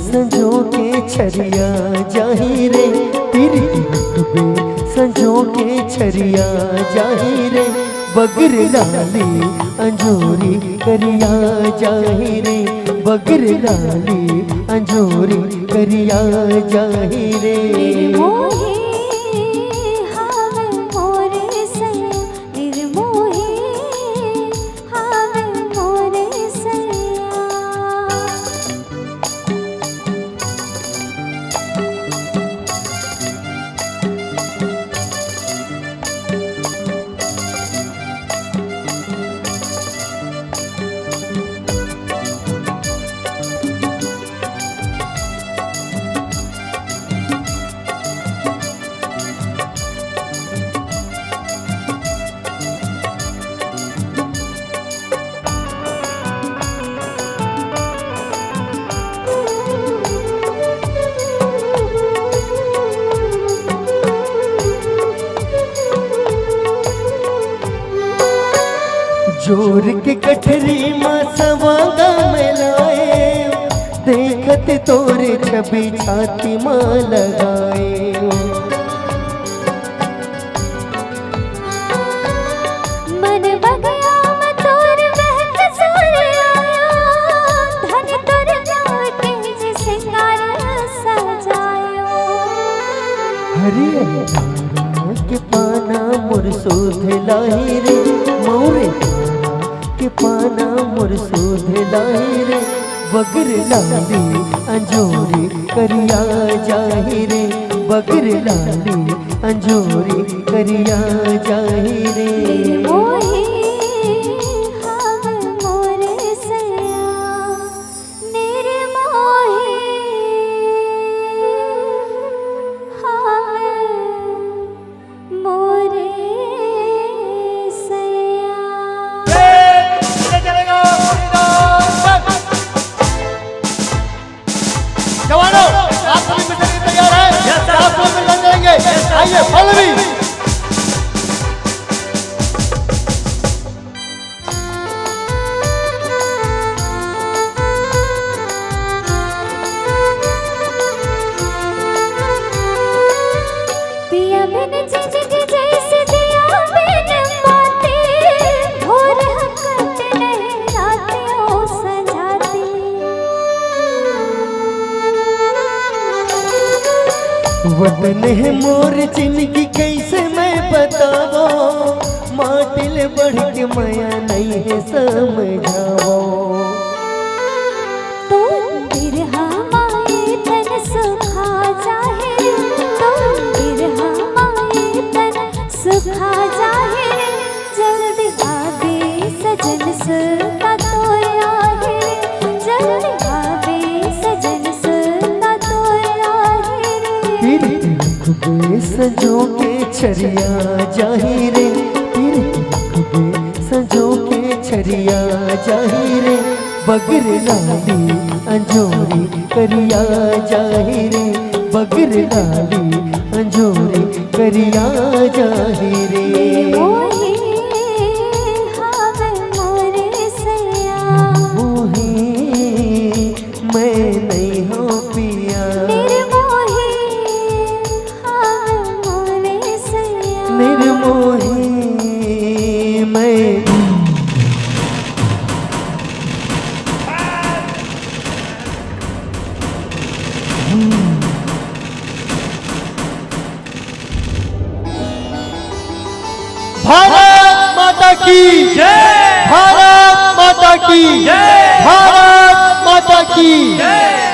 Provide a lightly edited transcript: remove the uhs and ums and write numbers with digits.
संजो के छरिया जाही रे, तेरी बे संजो के छरिया जाही रे, बगर लाली अंजोरी करिया जाही रे, बगर लाली अंजोरी करिया जाही रे। जोर के कठरी माँ सवागा में लाए, देखत तोरे छवि छाती माँ लगाए। मन बगया में तोर महक सोरिया, धन तोर प्यार के सिंगार सजायो। हरियर के पाना मोर सोध लाही रे, मोरे के पाना मोर सोध लाही रे, बगर लाली अंजोरी करिया जाही रे, बगर लाली अंजोरी करिया जाही रे। जवानों, आप सभी मिशन के तैयार हैं? आप लोग मिशन करेंगे। आइए, फॉलो मी। पिया बिन जिंदगी जैसे दिया बिन बाती, भोर हकत नहीं रातियों सजाती। वतन है मोर जिंदगी कैसे मैं बतावो, माटिल बढ़ के माया नहीं है समझावो। तो बिरहा माए तन सुखा जाहे, तो बिरहा माए तन सुखा जाहे, जल्दी आवे सजन सुता तोर आहे, जल्दी आवे सजन सुता तोर आहे। तेरे बे संजो के छरिया जाही रे, तेरे बे संजो के छरिया जाही रे, बगर लाली अंजोरी करिया जाही रे, बगर लाली अंजोरी करिया जाही रे। मैं नहीं हो पिया, निर्मोही मैं। भारत माता की जय, भारत माता की जय, भारत माता की जय।